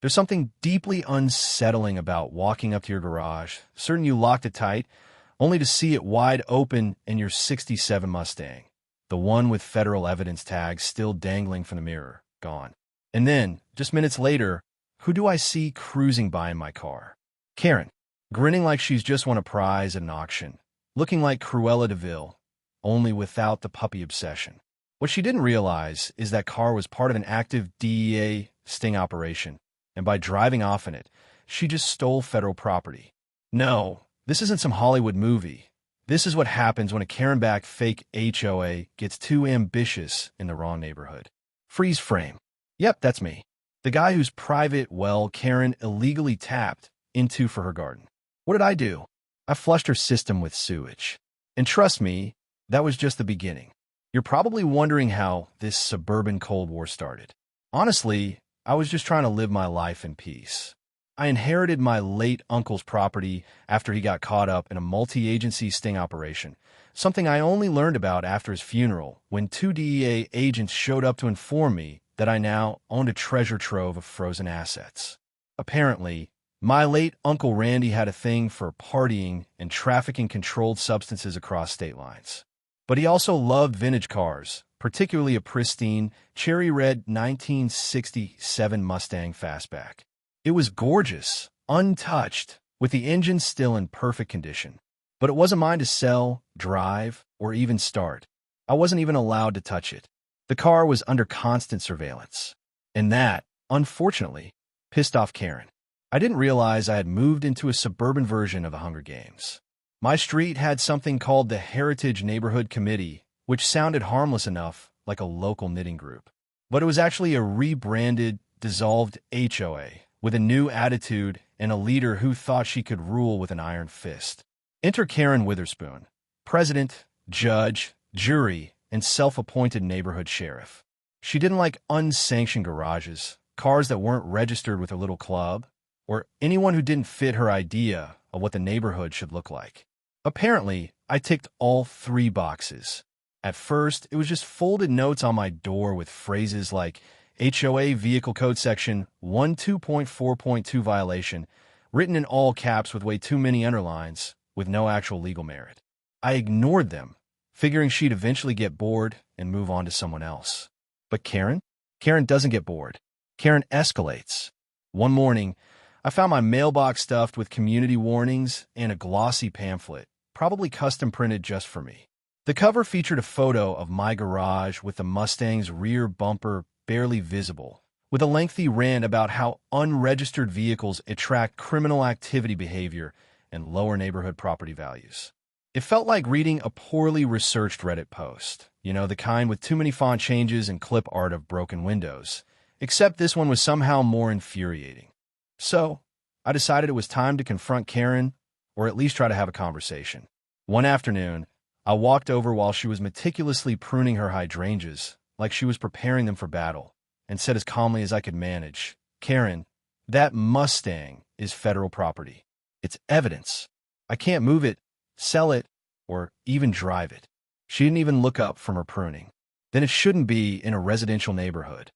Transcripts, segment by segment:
There's something deeply unsettling about walking up to your garage, certain you locked it tight, only to see it wide open in your '67 Mustang, the one with federal evidence tags still dangling from the mirror, gone. And then, just minutes later, who do I see cruising by in my car? Karen, grinning like she's just won a prize at an auction, looking like Cruella de Vil, only without the puppy obsession. What she didn't realize is that car was part of an active DEA sting operation, and by driving off in it, she just stole federal property. No, this isn't some Hollywood movie. This is what happens when a Karen-backed fake HOA gets too ambitious in the wrong neighborhood. Freeze frame. Yep, that's me. The guy whose private well Karen illegally tapped into for her garden. What did I do? I flushed her system with sewage. And trust me, that was just the beginning. You're probably wondering how this suburban Cold War started. Honestly, I was just trying to live my life in peace. I inherited my late uncle's property after he got caught up in a multi-agency sting operation, something I only learned about after his funeral when 2 DEA agents showed up to inform me that I now owned a treasure trove of frozen assets. Apparently, my late Uncle Randy had a thing for partying and trafficking controlled substances across state lines. But he also loved vintage cars, particularly a pristine, cherry-red 1967 Mustang Fastback. It was gorgeous, untouched, with the engine still in perfect condition. But it wasn't mine to sell, drive, or even start. I wasn't even allowed to touch it. The car was under constant surveillance. And that, unfortunately, pissed off Karen. I didn't realize I had moved into a suburban version of the Hunger Games. My street had something called the Heritage Neighborhood Committee, which sounded harmless enough, like a local knitting group. But it was actually a rebranded, dissolved HOA, with a new attitude and a leader who thought she could rule with an iron fist. Enter Karen Witherspoon, president, judge, jury, and self-appointed neighborhood sheriff. She didn't like unsanctioned garages, cars that weren't registered with her little club, or anyone who didn't fit her idea of what the neighborhood should look like. Apparently, I ticked all 3 boxes. At first, it was just folded notes on my door with phrases like HOA Vehicle Code Section 12.4.2 violation, written in all caps with way too many underlines, with no actual legal merit. I ignored them, figuring she'd eventually get bored and move on to someone else. But Karen? Karen doesn't get bored. Karen escalates. One morning, I found my mailbox stuffed with community warnings and a glossy pamphlet, probably custom printed just for me. The cover featured a photo of my garage with the Mustang's rear bumper barely visible, with a lengthy rant about how unregistered vehicles attract criminal activity behavior and lower neighborhood property values. It felt like reading a poorly researched Reddit post, the kind with too many font changes and clip art of broken windows, except this one was somehow more infuriating. So, I decided it was time to confront Karen, or at least try to have a conversation. One afternoon, I walked over while she was meticulously pruning her hydrangeas, like she was preparing them for battle, and said as calmly as I could manage, "Karen, that Mustang is federal property. It's evidence. I can't move it, sell it, or even drive it." She didn't even look up from her pruning. "Then it shouldn't be in a residential neighborhood."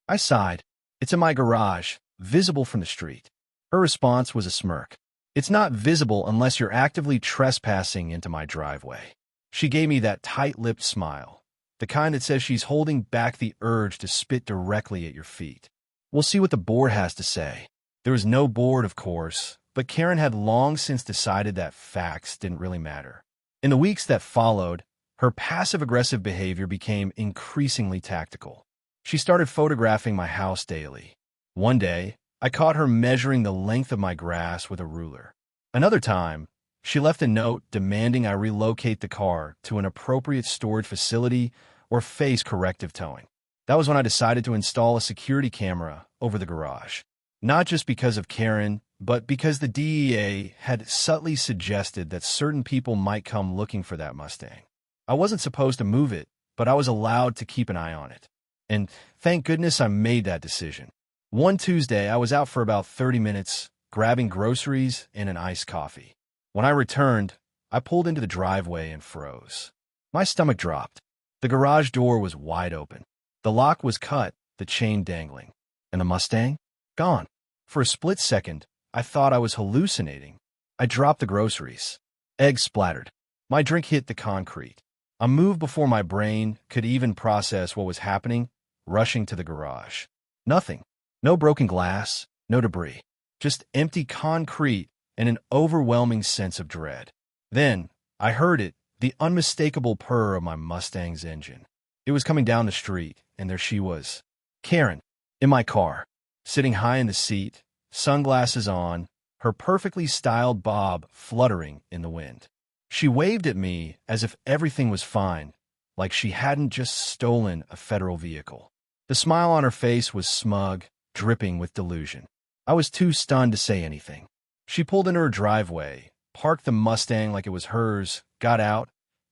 I sighed. "It's in my garage, visible from the street." Her response was a smirk. "It's not visible unless you're actively trespassing into my driveway." She gave me that tight-lipped smile, the kind that says she's holding back the urge to spit directly at your feet. We'll see what the board has to say. There was no board, of course, but Karen had long since decided that facts didn't really matter. In the weeks that followed, her passive-aggressive behavior became increasingly tactical. She started photographing my house daily. One day, I caught her measuring the length of my grass with a ruler. Another time, she left a note demanding I relocate the car to an appropriate storage facility or face corrective towing. That was when I decided to install a security camera over the garage. Not just because of Karen, but because the DEA had subtly suggested that certain people might come looking for that Mustang. I wasn't supposed to move it, but I was allowed to keep an eye on it. And thank goodness I made that decision. One Tuesday, I was out for about 30 minutes, grabbing groceries and an iced coffee. When I returned, I pulled into the driveway and froze. My stomach dropped. The garage door was wide open. The lock was cut, the chain dangling. And the Mustang? Gone. For a split second, I thought I was hallucinating. I dropped the groceries. Eggs splattered. My drink hit the concrete. I moved before my brain could even process what was happening, rushing to the garage. Nothing. No broken glass, no debris. Just empty concrete and an overwhelming sense of dread. Then, I heard it, the unmistakable purr of my Mustang's engine. It was coming down the street, and there she was. Karen, in my car, sitting high in the seat, sunglasses on, her perfectly styled bob fluttering in the wind. She waved at me as if everything was fine, like she hadn't just stolen a federal vehicle. The smile on her face was smug, dripping with delusion. I was too stunned to say anything. She pulled into her driveway, parked the Mustang like it was hers, got out,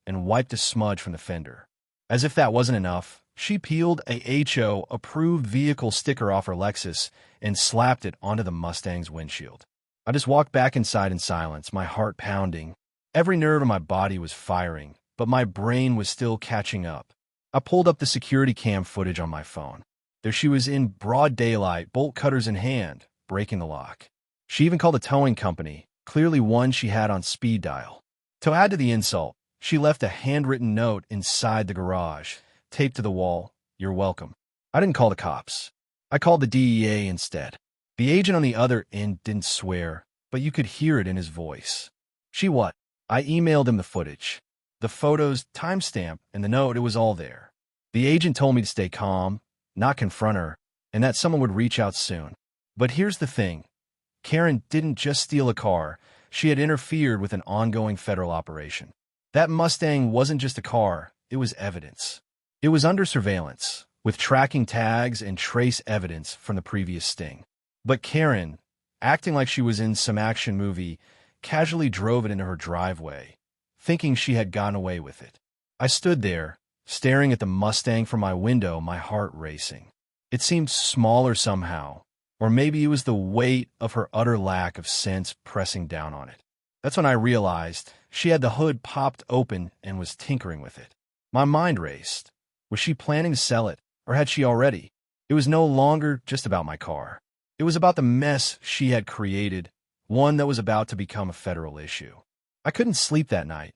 and wiped a smudge from the fender. As if that wasn't enough, she peeled a HO approved vehicle sticker off her Lexus and slapped it onto the Mustang's windshield. I just walked back inside in silence, my heart pounding. Every nerve in my body was firing, but my brain was still catching up. I pulled up the security cam footage on my phone. There she was in broad daylight, bolt cutters in hand, breaking the lock. She even called a towing company, clearly one she had on speed dial. To add to the insult, she left a handwritten note inside the garage, taped to the wall, "You're welcome." I didn't call the cops. I called the DEA instead. The agent on the other end didn't swear, but you could hear it in his voice. "She what?" I emailed him the footage. The photos, timestamp, and the note, it was all there. The agent told me to stay calm, not confront her, and that someone would reach out soon. But here's the thing. Karen didn't just steal a car. She had interfered with an ongoing federal operation. That Mustang wasn't just a car, it was evidence. It was under surveillance, with tracking tags and trace evidence from the previous sting. But Karen, acting like she was in some action movie, casually drove it into her driveway, thinking she had gotten away with it. I stood there, staring at the Mustang from my window, my heart racing. It seemed smaller somehow, or maybe it was the weight of her utter lack of sense pressing down on it. That's when I realized she had the hood popped open and was tinkering with it. My mind raced. Was she planning to sell it, or had she already? It was no longer just about my car. It was about the mess she had created, one that was about to become a federal issue. I couldn't sleep that night,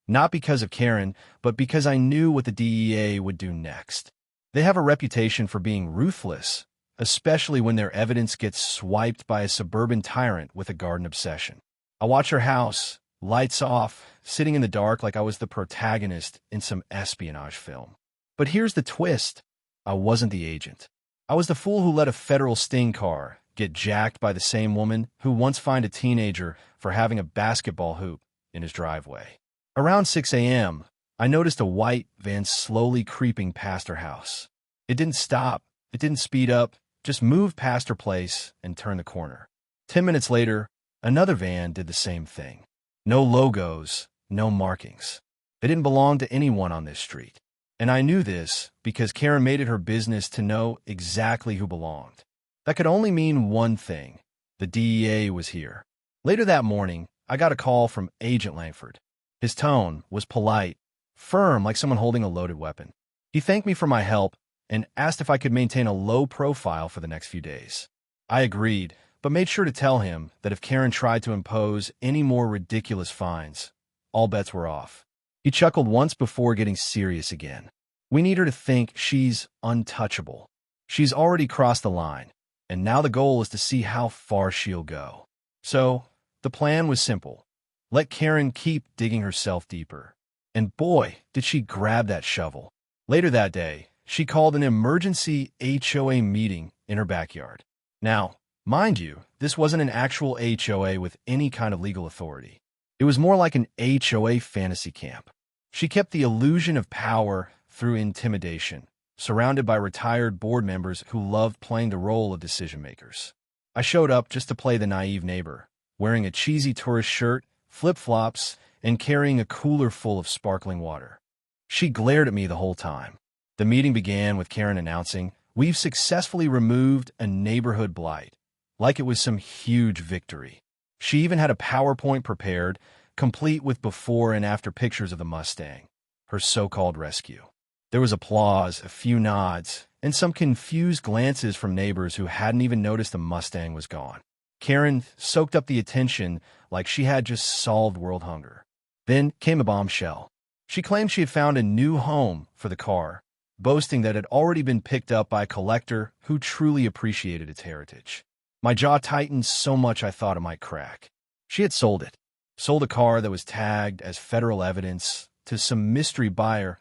not because of Karen, but because I knew what the DEA would do next. They have a reputation for being ruthless, especially when their evidence gets swiped by a suburban tyrant with a garden obsession. I watched her house, lights off, sitting in the dark like I was the protagonist in some espionage film. But here's the twist. I wasn't the agent. I was the fool who let a federal sting car get jacked by the same woman who once fined a teenager for having a basketball hoop in his driveway. Around 6 a.m., I noticed a white van slowly creeping past her house. It didn't stop. It didn't speed up, just moved past her place and turned the corner. 10 minutes later, another van did the same thing. No logos, no markings. They didn't belong to anyone on this street. And I knew this because Karen made it her business to know exactly who belonged. That could only mean one thing. The DEA was here. Later that morning, I got a call from Agent Langford. His tone was polite, firm like someone holding a loaded weapon. He thanked me for my help and asked if I could maintain a low profile for the next few days. I agreed, but made sure to tell him that if Karen tried to impose any more ridiculous fines, all bets were off. He chuckled once before getting serious again. We need her to think she's untouchable. She's already crossed the line, and now the goal is to see how far she'll go. So, the plan was simple. Let Karen keep digging herself deeper. And boy, did she grab that shovel. Later that day, she called an emergency HOA meeting in her backyard. Now, mind you, this wasn't an actual HOA with any kind of legal authority. It was more like an HOA fantasy camp. She kept the illusion of power through intimidation, surrounded by retired board members who loved playing the role of decision-makers. I showed up just to play the naive neighbor, wearing a cheesy tourist shirt, flip-flops, and carrying a cooler full of sparkling water. She glared at me the whole time. The meeting began with Karen announcing, "We've successfully removed a neighborhood blight," like it was some huge victory. She even had a PowerPoint prepared, complete with before and after pictures of the Mustang, her so-called rescue. There was applause, a few nods, and some confused glances from neighbors who hadn't even noticed the Mustang was gone. Karen soaked up the attention like she had just solved world hunger. Then came a bombshell. She claimed she had found a new home for the car, boasting that it had already been picked up by a collector who truly appreciated its heritage. My jaw tightened so much I thought it might crack. She had sold it. Sold a car that was tagged as federal evidence to some mystery buyer,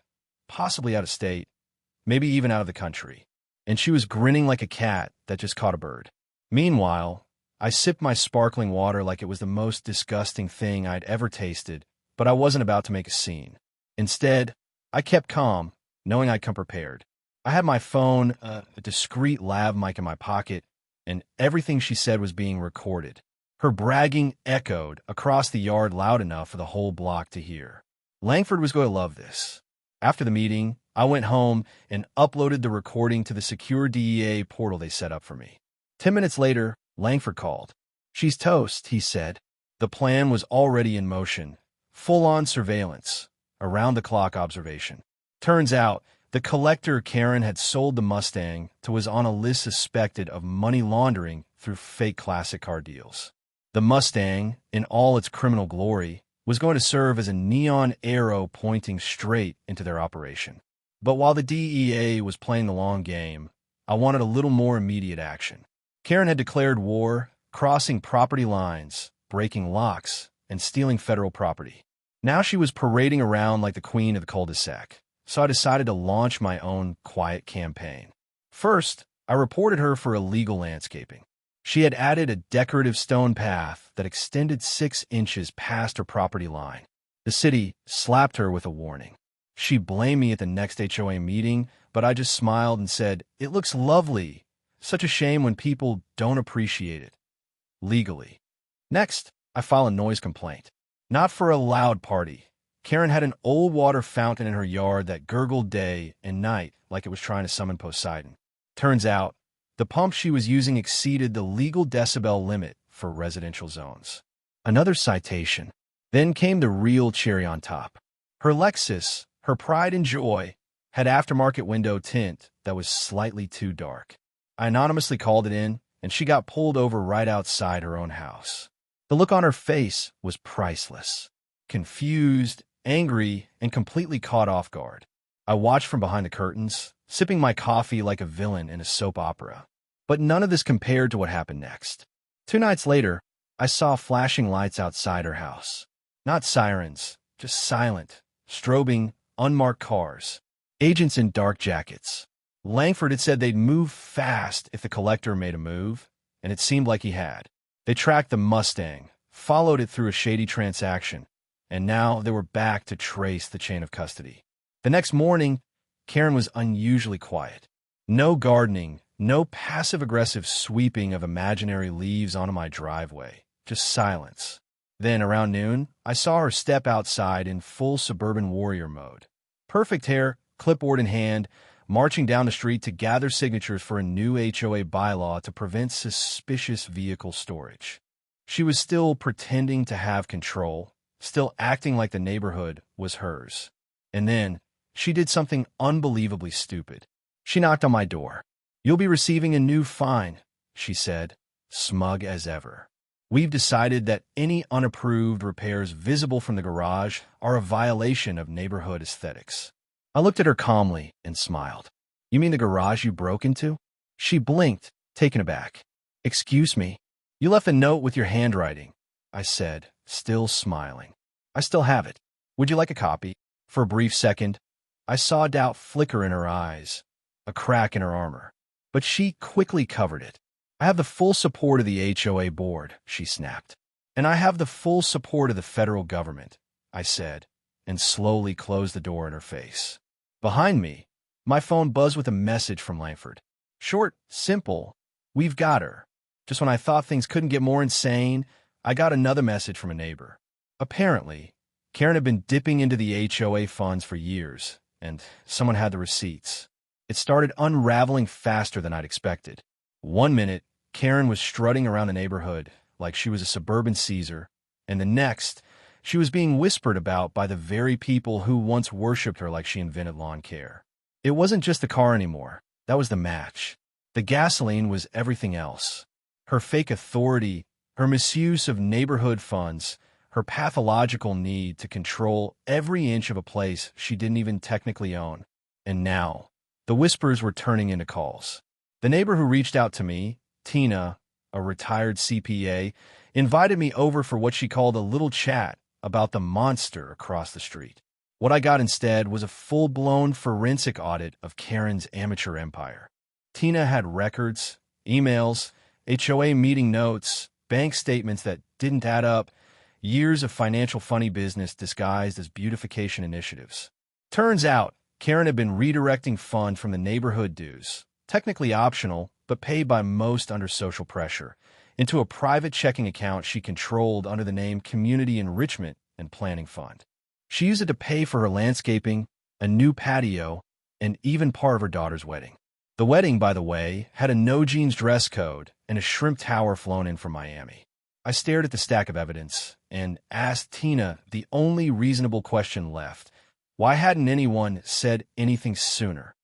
possibly out of state, maybe even out of the country. And she was grinning like a cat that just caught a bird. Meanwhile, I sipped my sparkling water like it was the most disgusting thing I'd ever tasted, but I wasn't about to make a scene. Instead, I kept calm, knowing I'd come prepared. I had my phone, a discreet lav mic in my pocket, and everything she said was being recorded. Her bragging echoed across the yard loud enough for the whole block to hear. Langford was going to love this. After the meeting, I went home and uploaded the recording to the secure DEA portal they set up for me. 10 minutes later, Langford called. "She's toast," he said. The plan was already in motion. Full-on surveillance, around-the-clock observation. Turns out, the collector Karen had sold the Mustang to was on a list suspected of money laundering through fake classic car deals. The Mustang, in all its criminal glory, was going to serve as a neon arrow pointing straight into their operation. But while the DEA was playing the long game, I wanted a little more immediate action. Karen had declared war, crossing property lines, breaking locks, and stealing federal property. Now she was parading around like the queen of the cul-de-sac, so I decided to launch my own quiet campaign. First, I reported her for illegal landscaping. She had added a decorative stone path that extended 6 inches past her property line. The city slapped her with a warning. She blamed me at the next HOA meeting, but I just smiled and said, "It looks lovely. Such a shame when people don't appreciate it." Legally. Next, I filed a noise complaint. Not for a loud party. Karen had an old water fountain in her yard that gurgled day and night like it was trying to summon Poseidon. Turns out, the pump she was using exceeded the legal decibel limit for residential zones. Another citation. Then came the real cherry on top. Her Lexus, her pride and joy, had aftermarket window tint that was slightly too dark. I anonymously called it in, and she got pulled over right outside her own house. The look on her face was priceless. Confused, angry, and completely caught off guard. I watched from behind the curtains, sipping my coffee like a villain in a soap opera. But none of this compared to what happened next. 2 nights later, I saw flashing lights outside her house. Not sirens, just silent, strobing, unmarked cars. Agents in dark jackets. Langford had said they'd move fast if the collector made a move, and it seemed like he had. They tracked the Mustang, followed it through a shady transaction, and now they were back to trace the chain of custody. The next morning, Karen was unusually quiet. No gardening, no passive-aggressive sweeping of imaginary leaves onto my driveway, just silence. Then, around noon, I saw her step outside in full suburban warrior mode. Perfect hair, clipboard in hand, marching down the street to gather signatures for a new HOA bylaw to prevent suspicious vehicle storage. She was still pretending to have control, still acting like the neighborhood was hers. And then, she did something unbelievably stupid. She knocked on my door. "You'll be receiving a new fine," she said, smug as ever. "We've decided that any unapproved repairs visible from the garage are a violation of neighborhood aesthetics." I looked at her calmly and smiled. "You mean the garage you broke into?" She blinked, taken aback. "Excuse me. You left a note with your handwriting," I said, still smiling. "I still have it. Would you like a copy?" For a brief second, I saw doubt flicker in her eyes, a crack in her armor. But she quickly covered it. "I have the full support of the HOA board," she snapped. "And I have the full support of the federal government," I said, and slowly closed the door in her face. Behind me, my phone buzzed with a message from Langford. Short, simple, "We've got her." Just when I thought things couldn't get more insane, I got another message from a neighbor. Apparently, Karen had been dipping into the HOA funds for years, and someone had the receipts. It started unraveling faster than I'd expected. One minute, Karen was strutting around the neighborhood like she was a suburban Caesar, and the next, she was being whispered about by the very people who once worshipped her like she invented lawn care. It wasn't just the car anymore. That was the match. The gasoline was everything else. Her fake authority, her misuse of neighborhood funds, her pathological need to control every inch of a place she didn't even technically own. And now, the whispers were turning into calls. The neighbor who reached out to me, Tina, a retired CPA, invited me over for what she called a little chat about the monster across the street. What I got instead was a full-blown forensic audit of Karen's amateur empire. Tina had records, emails, HOA meeting notes, bank statements that didn't add up, years of financial funny business disguised as beautification initiatives. Turns out, Karen had been redirecting funds from the neighborhood dues, technically optional, but paid by most under social pressure, into a private checking account she controlled under the name Community Enrichment and Planning Fund. She used it to pay for her landscaping, a new patio, and even part of her daughter's wedding. The wedding, by the way, had a no-jeans dress code and a shrimp tower flown in from Miami. I stared at the stack of evidence and asked Tina the only reasonable question left. Why hadn't anyone said anything sooner?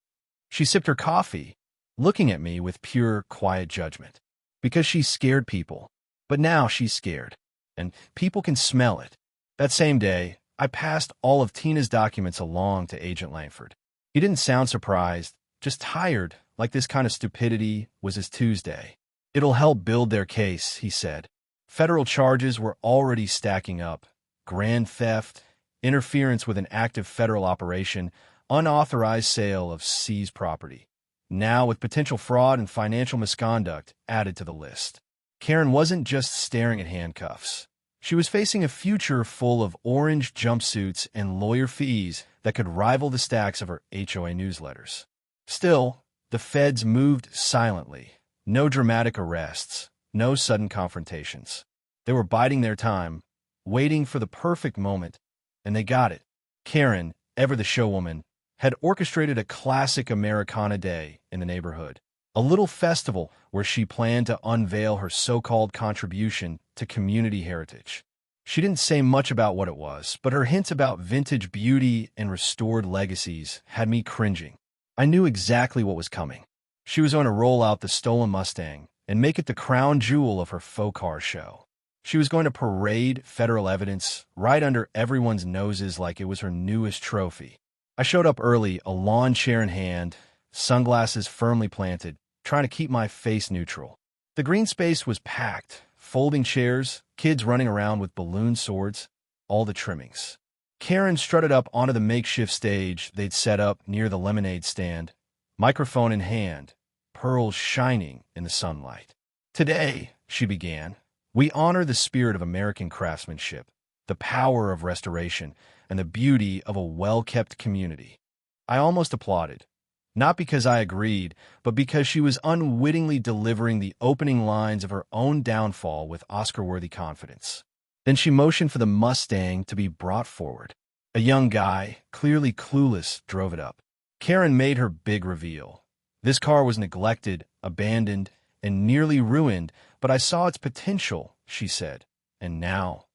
She sipped her coffee, looking at me with pure, quiet judgment. Because she scared people. But now she's scared, and people can smell it. That same day, I passed all of Tina's documents along to Agent Langford. He didn't sound surprised, just tired, like this kind of stupidity was his Tuesday. It'll help build their case, he said. Federal charges were already stacking up. Grand theft, interference with an active federal operation, unauthorized sale of seized property. Now, with potential fraud and financial misconduct added to the list. Karen wasn't just staring at handcuffs. She was facing a future full of orange jumpsuits and lawyer fees that could rival the stacks of her HOA newsletters. Still, the feds moved silently. No dramatic arrests, no sudden confrontations. They were biding their time, waiting for the perfect moment, and they got it. Karen, ever the showwoman, had orchestrated a classic Americana day in the neighborhood, a little festival where she planned to unveil her so-called contribution to community heritage. She didn't say much about what it was, but her hints about vintage beauty and restored legacies had me cringing. I knew exactly what was coming. She was going to roll out the stolen Mustang and make it the crown jewel of her faux car show. She was going to parade federal evidence right under everyone's noses like it was her newest trophy. I showed up early, a lawn chair in hand, sunglasses firmly planted, trying to keep my face neutral. The green space was packed, folding chairs, kids running around with balloon swords, all the trimmings. Karen strutted up onto the makeshift stage they'd set up near the lemonade stand, microphone in hand, pearls shining in the sunlight. Today, she began, we honor the spirit of American craftsmanship, the power of restoration, and the beauty of a well-kept community. I almost applauded, not because I agreed, but because she was unwittingly delivering the opening lines of her own downfall with Oscar-worthy confidence. Then she motioned for the Mustang to be brought forward. A young guy, clearly clueless, drove it up. Karen made her big reveal. This car was neglected, abandoned, and nearly ruined, but I saw its potential, she said. And now,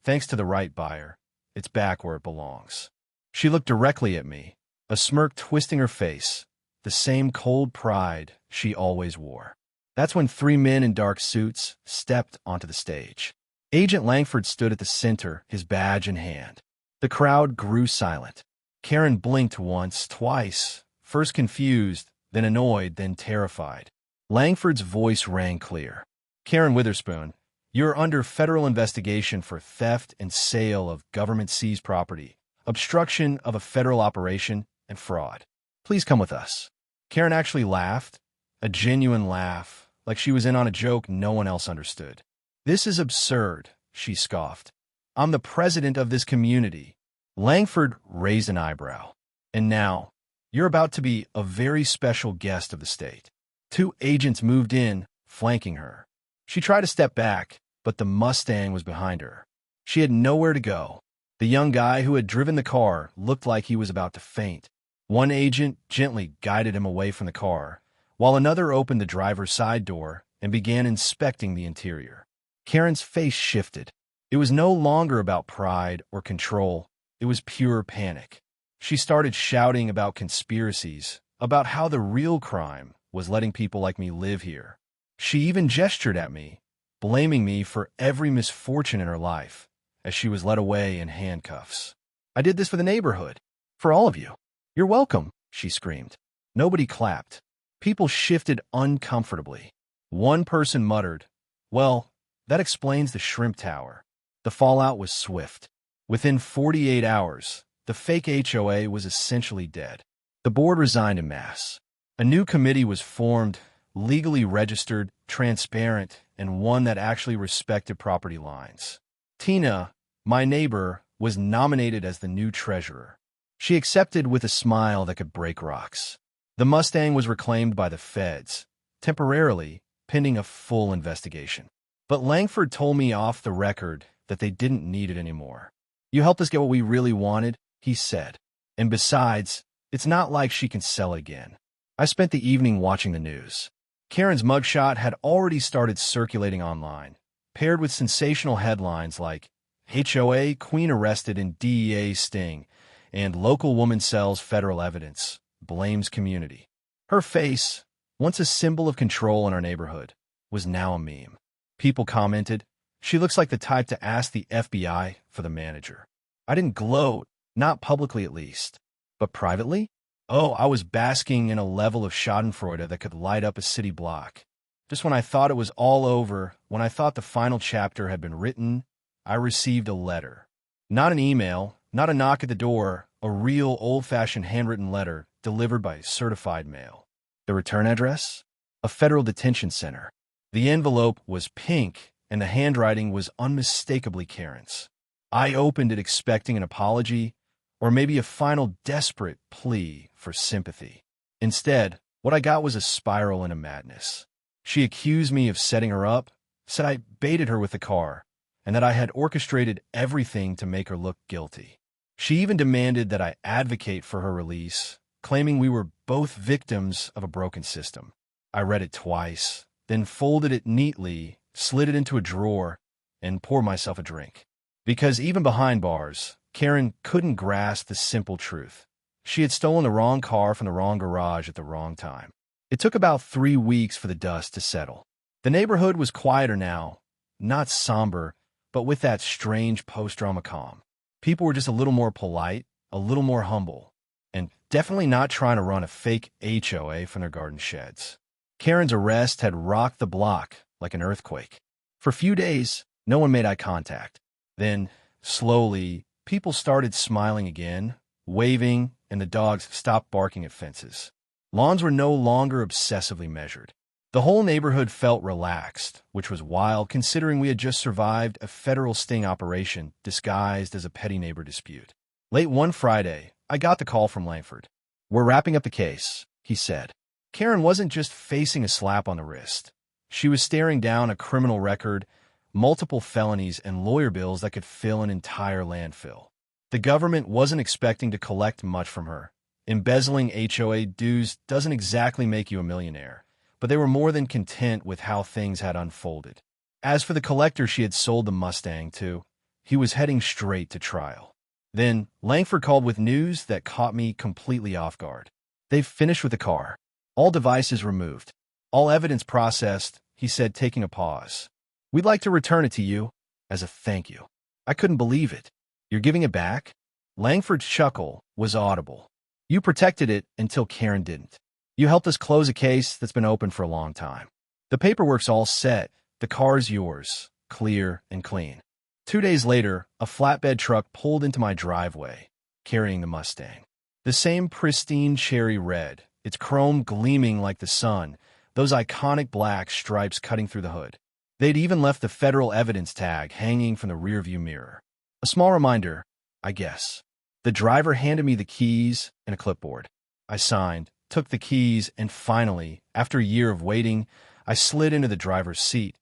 thanks to the right buyer, it's back where it belongs. She looked directly at me, a smirk twisting her face, the same cold pride she always wore. That's when three men in dark suits stepped onto the stage. Agent Langford stood at the center, his badge in hand. The crowd grew silent. Karen blinked once, twice, first confused, then annoyed, then terrified. Langford's voice rang clear. Karen Witherspoon, you're under federal investigation for theft and sale of government-seized property, obstruction of a federal operation, and fraud. Please come with us. Karen actually laughed, a genuine laugh, like she was in on a joke no one else understood. This is absurd, she scoffed. I'm the president of this community. Langford raised an eyebrow. And now, you're about to be a very special guest of the state. Two agents moved in, flanking her. She tried to step back, but the Mustang was behind her. She had nowhere to go. The young guy who had driven the car looked like he was about to faint. One agent gently guided him away from the car, while another opened the driver's side door and began inspecting the interior. Karen's face shifted. It was no longer about pride or control. It was pure panic. She started shouting about conspiracies, about how the real crime was letting people like me live here. She even gestured at me, blaming me for every misfortune in her life, as she was led away in handcuffs. "I did this for the neighborhood, for all of you. You're welcome," she screamed. Nobody clapped. People shifted uncomfortably. One person muttered, "Well, that explains the shrimp tower." The fallout was swift. Within 48 hours, the fake HOA was essentially dead. The board resigned en masse. A new committee was formed, legally registered, transparent, and one that actually respected property lines. Tina, my neighbor, was nominated as the new treasurer. She accepted with a smile that could break rocks. The Mustang was reclaimed by the feds, temporarily, pending a full investigation. But Langford told me off the record that they didn't need it anymore. "You helped us get what we really wanted," he said. "And besides, it's not like she can sell it again." I spent the evening watching the news. Karen's mugshot had already started circulating online, paired with sensational headlines like HOA Queen arrested in DEA sting and local woman sells federal evidence, blames community. Her face, once a symbol of control in our neighborhood, was now a meme. People commented, "She looks like the type to ask the FBI for the manager." I didn't gloat, not publicly at least. But privately? Oh, I was basking in a level of schadenfreude that could light up a city block. Just when I thought it was all over, when I thought the final chapter had been written, I received a letter. Not an email, not a knock at the door, a real old-fashioned handwritten letter delivered by certified mail. The return address? A federal detention center. The envelope was pink, and the handwriting was unmistakably Karen's. I opened it expecting an apology, or maybe a final desperate plea for sympathy. Instead, what I got was a spiral into madness. She accused me of setting her up, said I baited her with the car, and that I had orchestrated everything to make her look guilty. She even demanded that I advocate for her release, claiming we were both victims of a broken system. I read it twice, then folded it neatly, slid it into a drawer, and poured myself a drink. Because even behind bars, Karen couldn't grasp the simple truth. She had stolen the wrong car from the wrong garage at the wrong time. It took about 3 weeks for the dust to settle. The neighborhood was quieter now, not somber, but with that strange post-drama calm. People were just a little more polite, a little more humble, and definitely not trying to run a fake HOA from their garden sheds. Karen's arrest had rocked the block like an earthquake. For a few days, no one made eye contact. Then, slowly, people started smiling again, waving, and the dogs stopped barking at fences. Lawns were no longer obsessively measured. The whole neighborhood felt relaxed, which was wild considering we had just survived a federal sting operation disguised as a petty neighbor dispute. Late one Friday, I got the call from Langford. "We're wrapping up the case," he said. Karen wasn't just facing a slap on the wrist. She was staring down a criminal record, multiple felonies, and lawyer bills that could fill an entire landfill. The government wasn't expecting to collect much from her. Embezzling HOA dues doesn't exactly make you a millionaire, but they were more than content with how things had unfolded. As for the collector she had sold the Mustang to, he was heading straight to trial. Then Langford called with news that caught me completely off guard. "They've finished with the car. All devices removed. All evidence processed," he said, taking a pause. "We'd like to return it to you as a thank you." I couldn't believe it. "You're giving it back?" Langford's chuckle was audible. "You protected it until Karen didn't. You helped us close a case that's been open for a long time. The paperwork's all set. The car's yours, clear and clean." 2 days later, a flatbed truck pulled into my driveway, carrying the Mustang. The same pristine cherry red, its chrome gleaming like the sun, those iconic black stripes cutting through the hood. They'd even left the federal evidence tag hanging from the rearview mirror. A small reminder, I guess. The driver handed me the keys and a clipboard. I signed, took the keys, and finally, after a year of waiting, I slid into the driver's seat.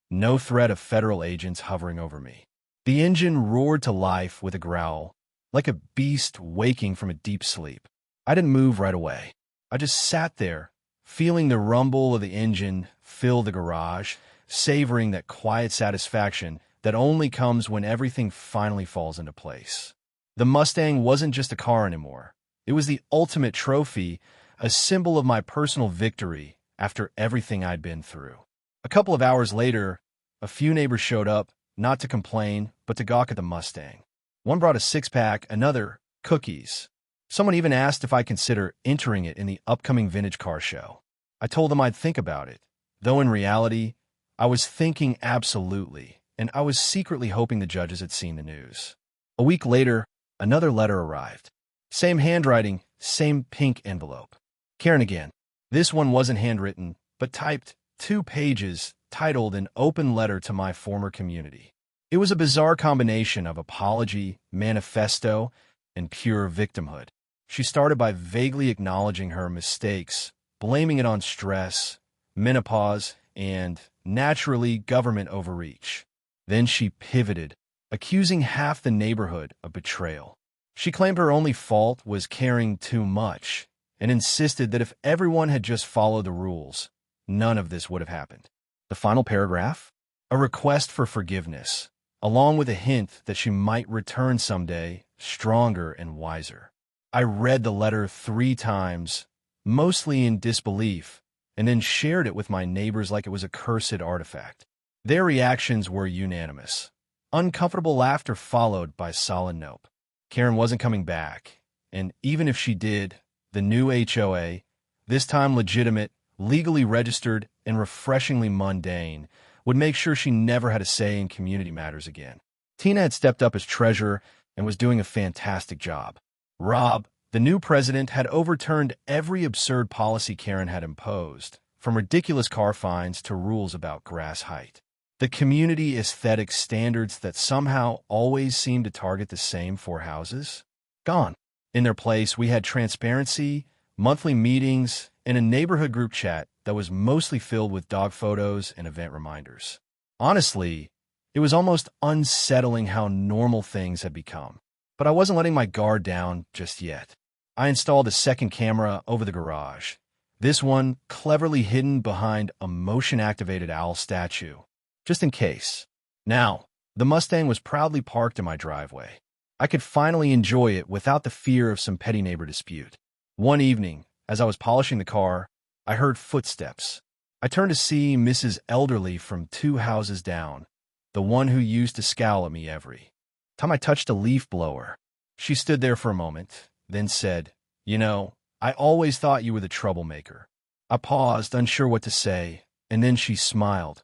No threat of federal agents hovering over me. The engine roared to life with a growl, like a beast waking from a deep sleep. I didn't move right away. I just sat there, feeling the rumble of the engine fill the garage, savoring that quiet satisfaction that only comes when everything finally falls into place. The Mustang wasn't just a car anymore. It was the ultimate trophy, a symbol of my personal victory after everything I'd been through. A couple of hours later, a few neighbors showed up, not to complain, but to gawk at the Mustang. One brought a six-pack, another cookies. Someone even asked if I'd consider entering it in the upcoming vintage car show. I told them I'd think about it, though in reality, I was thinking absolutely, and I was secretly hoping the judges had seen the news. A week later, another letter arrived. Same handwriting, same pink envelope. Karen again. This one wasn't handwritten, but typed 2 pages, titled An Open Letter to My Former Community. It was a bizarre combination of apology, manifesto, and pure victimhood. She started by vaguely acknowledging her mistakes, blaming it on stress, menopause, and, naturally, government overreach. Then she pivoted, accusing half the neighborhood of betrayal. She claimed her only fault was caring too much, and insisted that if everyone had just followed the rules, none of this would have happened. The final paragraph? A request for forgiveness, along with a hint that she might return someday, stronger and wiser. I read the letter 3 times, mostly in disbelief, and then shared it with my neighbors like it was a cursed artifact. Their reactions were unanimous. Uncomfortable laughter followed by solid nope. Karen wasn't coming back, and even if she did, the new HOA, this time legitimate, legally registered, and refreshingly mundane, would make sure she never had a say in community matters again. Tina had stepped up as treasurer and was doing a fantastic job. Rob, the new president, had overturned every absurd policy Karen had imposed, from ridiculous car fines to rules about grass height. The community aesthetic standards that somehow always seemed to target the same 4 houses? Gone. In their place, we had transparency, monthly meetings, and a neighborhood group chat that was mostly filled with dog photos and event reminders. Honestly, it was almost unsettling how normal things had become. But I wasn't letting my guard down just yet. I installed a second camera over the garage, this one cleverly hidden behind a motion-activated owl statue, just in case. Now, the Mustang was proudly parked in my driveway. I could finally enjoy it without the fear of some petty neighbor dispute. One evening, as I was polishing the car, I heard footsteps. I turned to see Mrs. Elderly from 2 houses down, the one who used to scowl at me every time I touched a leaf blower. She stood there for a moment, then said, "You know, I always thought you were the troublemaker." I paused, unsure what to say, and then she smiled,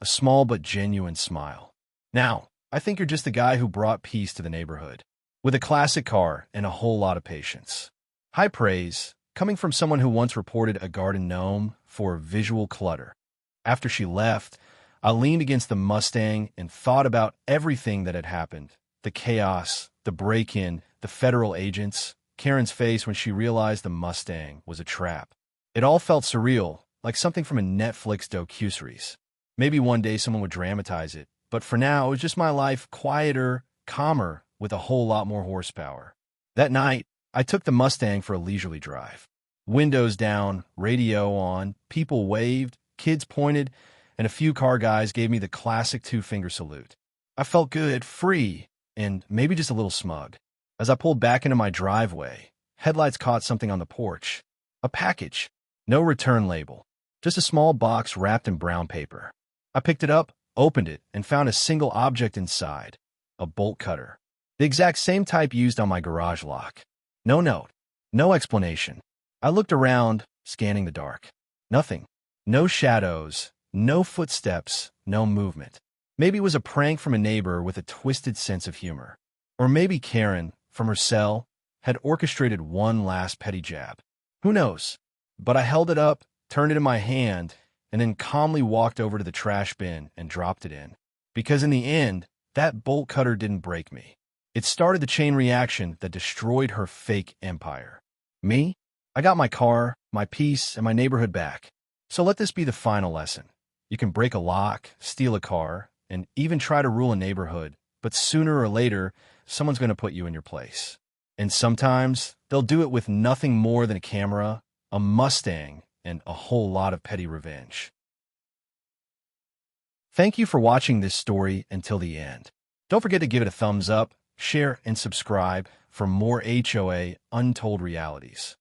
a small but genuine smile. "Now, I think you're just the guy who brought peace to the neighborhood, with a classic car and a whole lot of patience." High praise, coming from someone who once reported a garden gnome for visual clutter. After she left, I leaned against the Mustang and thought about everything that had happened. The chaos, the break-in, the federal agents, Karen's face when she realized the Mustang was a trap. It all felt surreal, like something from a Netflix docuseries. Maybe one day someone would dramatize it, but for now, it was just my life, quieter, calmer, with a whole lot more horsepower. That night, I took the Mustang for a leisurely drive. Windows down, radio on, people waved, kids pointed, and a few car guys gave me the classic 2-finger salute. I felt good, free, and maybe just a little smug. As I pulled back into my driveway, headlights caught something on the porch. A package. No return label. Just a small box wrapped in brown paper. I picked it up, opened it, and found a single object inside. A bolt cutter. The exact same type used on my garage lock. No note. No explanation. I looked around, scanning the dark. Nothing. No shadows. No footsteps. No movement. Maybe it was a prank from a neighbor with a twisted sense of humor. Or maybe Karen, from her cell, had orchestrated one last petty jab. Who knows? But I held it up, turned it in my hand, and then calmly walked over to the trash bin and dropped it in. Because in the end, that bolt cutter didn't break me. It started the chain reaction that destroyed her fake empire. Me? I got my car, my peace, and my neighborhood back. So let this be the final lesson. You can break a lock, steal a car, and even try to rule a neighborhood, but sooner or later, someone's going to put you in your place. And sometimes, they'll do it with nothing more than a camera, a Mustang, and a whole lot of petty revenge. Thank you for watching this story until the end. Don't forget to give it a thumbs up, share, and subscribe for more HOA Untold Realities.